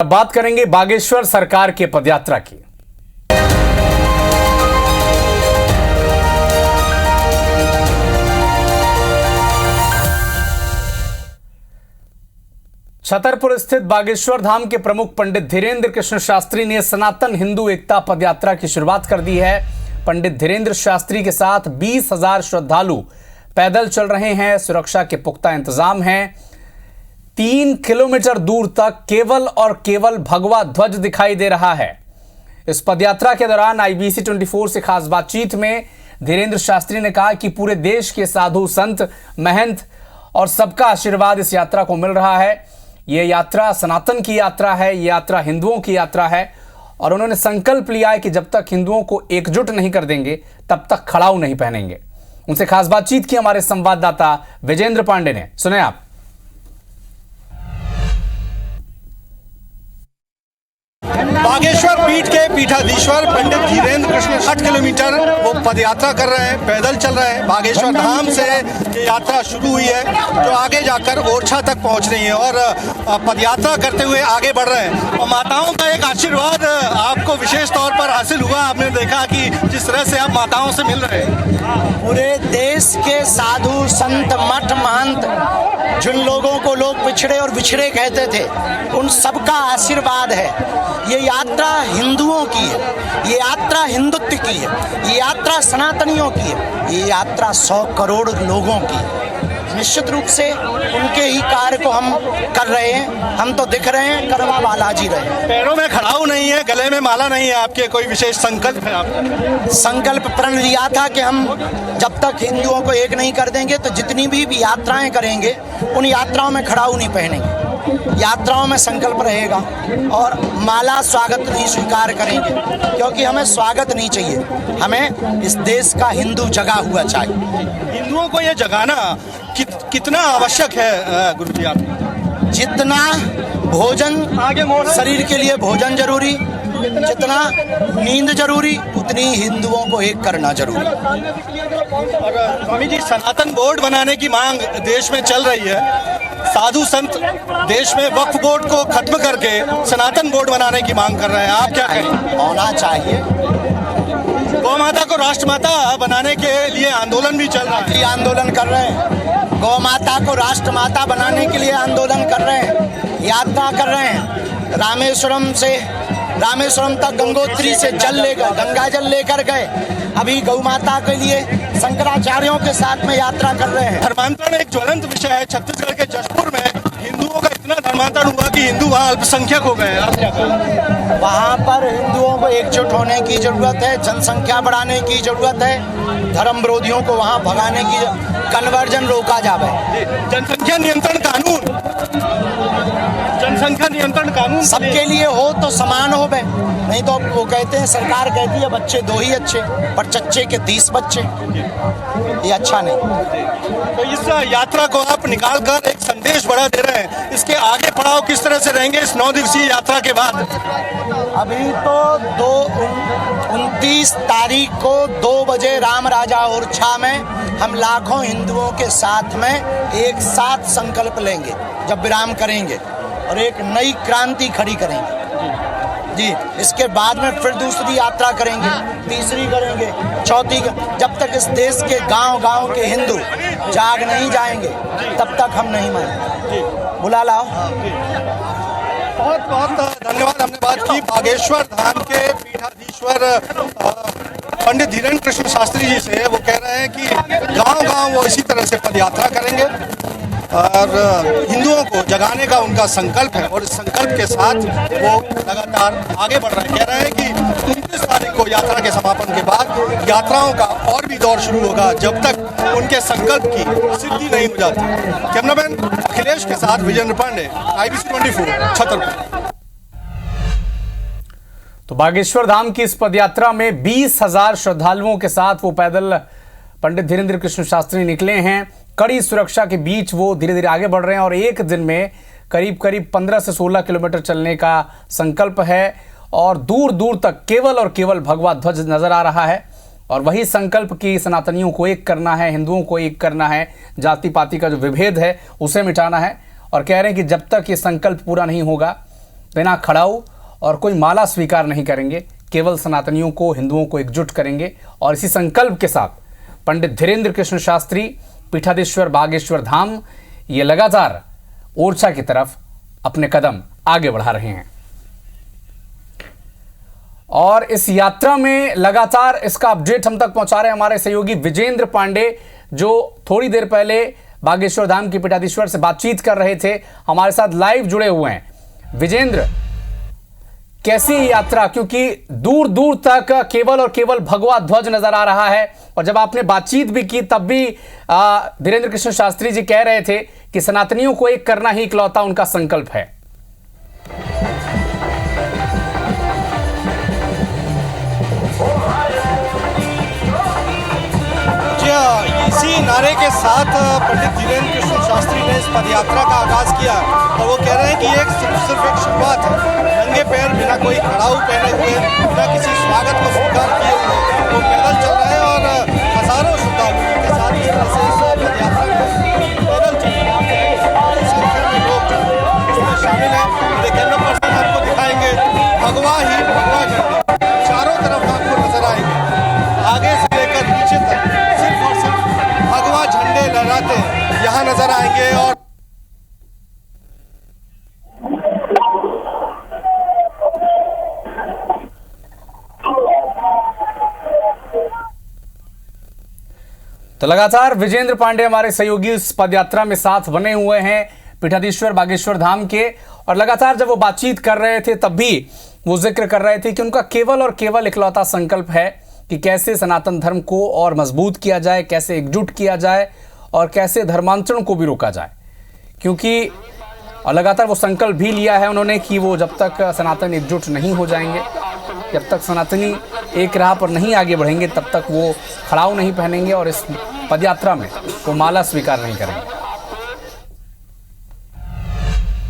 अब बात करेंगे बागेश्वर सरकार के पदयात्रा की। छतरपुर स्थित बागेश्वर धाम के प्रमुख पंडित धीरेन्द्र कृष्ण शास्त्री ने सनातन हिंदू एकता पदयात्रा की शुरुआत कर दी है। पंडित धीरेन्द्र शास्त्री के साथ 20,000 श्रद्धालु पैदल चल रहे हैं। सुरक्षा के पुख्ता इंतजाम हैं। 3 किलोमीटर दूर तक केवल और केवल भगवा ध्वज दिखाई दे रहा है। इस पदयात्रा के दौरान IBC 24 से खास बातचीत में धीरेन्द्र शास्त्री ने कहा कि पूरे देश के साधु संत महंत और सबका आशीर्वाद इस यात्रा को मिल रहा है। ये यात्रा सनातन की यात्रा है, ये यात्रा हिंदुओं की यात्रा है और उन्होंने संकल्प लिया है कि जब तक हिंदुओं को एकजुट नहीं कर देंगे तब तक खड़ाऊ नहीं पहनेंगे। उनसे खास बातचीत की हमारे संवाददाता विजेंद्र पांडे ने। सुने आप। बागेश्वर पीठ के पीठाधीश्वर पंडित धीरेन्द्र कृष्ण 60 किलोमीटर वो पदयात्रा कर रहे हैं, पैदल चल रहे हैं। बागेश्वर धाम से ये यात्रा शुरू हुई है जो आगे जाकर ओरछा तक पहुंच रही है और पदयात्रा करते हुए आगे बढ़ रहे हैं। और माताओं का एक आशीर्वाद आपको विशेष तौर पर हासिल हुआ। आपने देखा कि जिस तरह से आप माताओं से मिल रहे हैं। पूरे देश के साधु संत मठ महंत जिन लोगों को लोग पिछड़े और बिछड़े कहते थे, उन सबका आशीर्वाद है। ये यात्रा हिंदुओं की है, ये यात्रा हिंदुत्व की है, ये यात्रा सनातनियों की है, ये यात्रा 100 करोड़ लोगों की है। निश्चित रूप से उनके ही कार्य को हम कर रहे हैं। हम तो दिख रहे हैं, करवा बालाजी रहे हैं। पैरों में खड़ाऊ नहीं है, गले में माला नहीं है, आपके कोई विशेष संकल्प है? आपका संकल्प प्रण लिया था कि हम जब तक हिंदुओं को एक नहीं कर देंगे तो जितनी भी यात्राएं करेंगे उन यात्राओं में खड़ाऊ नहीं पहनेंगे। यात्राओं में संकल्प रहेगा और माला स्वागत नहीं स्वीकार करेंगे, क्योंकि हमें स्वागत नहीं चाहिए, हमें इस देश का हिंदू जगा हुआ चाहिए। हिंदुओं को ये जगाना कितना आवश्यक है गुरु जी? आप जितना भोजन शरीर के लिए भोजन जरूरी, जितना नींद जरूरी, उतनी हिंदुओं को एक करना जरूरी। और स्वामी जी, सनातन बोर्ड बनाने की मांग देश में चल रही है। साधु संत देश में वक्फ बोर्ड को खत्म करके सनातन बोर्ड बनाने की मांग कर रहे हैं। आप क्या कहें? होना चाहिए। गौ माता को राष्ट्रमाता बनाने के लिए आंदोलन भी चल रहा है। आंदोलन कर रहे हैं, गौ माता को राष्ट्रमाता बनाने के लिए आंदोलन कर रहे हैं, यात्रा कर रहे हैं। रामेश्वरम तक गंगोत्री से गंगा जल लेकर गए। अभी गौ माता के लिए शंकराचार्यों के साथ में यात्रा कर रहे हैं। धर्मांतरण एक ज्वलंत विषय है। छत्तीसगढ़ के जशपुर में हिंदुओं का इतना धर्मांतरण हुआ कि हिंदू वहाँ अल्पसंख्यक हो गए। आप क्या कहें? वहाँ पर हिंदुओं को एकजुट होने की जरूरत है, जनसंख्या बढ़ाने की जरूरत है, धर्म विरोधियों को वहाँ भगाने की, कन्वर्जन रोका जावे। जनसंख्या नियंत्रण कानून सबके लिए हो तो समान हो बे, नहीं तो वो कहते हैं, सरकार कहती है बच्चे 2 ही अच्छे, पर चच्चे के 30 बच्चे, ये अच्छा नहीं। तो इस यात्रा को आप निकाल कर एक संदेश बढ़ा दे रहे हैं। इसके आगे पड़ाव किस तरह से रहेंगे इस 9 दिवसीय यात्रा के बाद? अभी तो 29 तारीख को 2 बजे राम राजा ओरछा में हम लाखों हिंदुओं के साथ में एक साथ संकल्प लेंगे, जब विराम करेंगे और एक नई क्रांति खड़ी करेंगे जी। इसके बाद में फिर दूसरी यात्रा करेंगे, तीसरी करेंगे, चौथी। जब तक इस देश के गांव-गांव के हिंदू जाग नहीं जाएंगे तब तक हम नहीं मानेंगे। बुला लाओ। बहुत बहुत धन्यवाद। हमने बात की बागेश्वर धाम के पीठाधीश्वर पंडित धीरेन्द्र कृष्ण शास्त्री जी से। वो कह रहे हैं कि गांव-गांव वो इसी तरह से पदयात्रा करेंगे और हिंदुओं को जगाने का उनका संकल्प है और इस संकल्प के साथ वो लगातार आगे बढ़ रहे हैं। कह रहे हैं कि 29 तारीख को यात्रा के समापन के बाद यात्राओं का और भी दौर शुरू होगा, जब तक उनके संकल्प की सिद्धि नहीं हो जाती। कैमरामैन अखिलेश के साथ विजेंद्र पांडे, IBC 24, छतरपुर। तो बागेश्वर धाम की इस पदयात्रा में 20,000 श्रद्धालुओं के साथ वो पैदल पंडित धीरेन्द्र कृष्ण शास्त्री निकले हैं। कड़ी सुरक्षा के बीच वो धीरे धीरे आगे बढ़ रहे हैं और एक दिन में करीब 15 से 16 किलोमीटर चलने का संकल्प है और दूर दूर तक केवल और केवल भगवा ध्वज नजर आ रहा है। और वही संकल्प कि सनातनियों को एक करना है, हिंदुओं को एक करना है, जाति पाति का जो विभेद है उसे मिटाना है। और कह रहे हैं कि जब तक ये संकल्प पूरा नहीं होगा बिना खड़ाऊ और कोई माला स्वीकार नहीं करेंगे, केवल सनातनियों को, हिंदुओं को एकजुट करेंगे। और इसी संकल्प के साथ पंडित धीरेंद्र कृष्ण शास्त्री पीठाधीश्वर बागेश्वर धाम ये लगातार ओरछा की तरफ अपने कदम आगे बढ़ा रहे हैं। और इस यात्रा में लगातार इसका अपडेट हम तक पहुंचा रहे हैं हमारे सहयोगी विजेंद्र पांडे, जो थोड़ी देर पहले बागेश्वर धाम के पीठाधीश्वर से बातचीत कर रहे थे, हमारे साथ लाइव जुड़े हुए हैं। विजेंद्र, कैसी यात्रा, क्योंकि दूर दूर तक केवल और केवल भगवा ध्वज नजर आ रहा है, और जब आपने बातचीत भी की तब भी धीरेंद्र कृष्ण शास्त्री जी कह रहे थे कि सनातनियों को एक करना ही इकलौता उनका संकल्प है। इसी नारे के साथ पंडित धीरेंद्र कृष्ण शास्त्री ने इस पदयात्रा का आगाज किया और वो कह रहे हैं कि एक सिर्फ एक शुरुआत है। नंगे पैर, बिना कोई खड़ाऊ पहने हुए, बिना किसी स्वागत को स्वीकार किए हुए वो पैदल चल रहे हैं और हजारों श्रद्धालु के साथ इस तरह से इस पदयात्रा में पैदल चल रहे हैं। संख्या में लोग इसमें शामिल हैं। कैमरा पर्सन आपको दिखाएंगे, भगवा ही भगवा झंडे चारों तरफ आपको नजर आएंगे, आगे से लेकर पीछे तक सिर्फ और सिर्फ भगवा झंडे लहराते यहाँ नजर आएंगे। और तो लगातार विजेंद्र पांडे हमारे सहयोगी इस पदयात्रा में साथ बने हुए हैं पीठाधीश्वर बागेश्वर धाम के, और लगातार जब वो बातचीत कर रहे थे तब भी वो जिक्र कर रहे थे कि उनका केवल और केवल इकलौता संकल्प है कि कैसे सनातन धर्म को और मजबूत किया जाए, कैसे एकजुट किया जाए और कैसे धर्मांतरण को भी रोका जाए। क्योंकि और लगातार वो संकल्प भी लिया है उन्होंने कि वो जब तक सनातन एकजुट नहीं हो जाएंगे, जब तक सनातनी एक राह पर नहीं आगे बढ़ेंगे, तब तक वो खड़ाऊ नहीं पहनेंगे और इस पदयात्रा में वो माला स्वीकार नहीं करेंगे।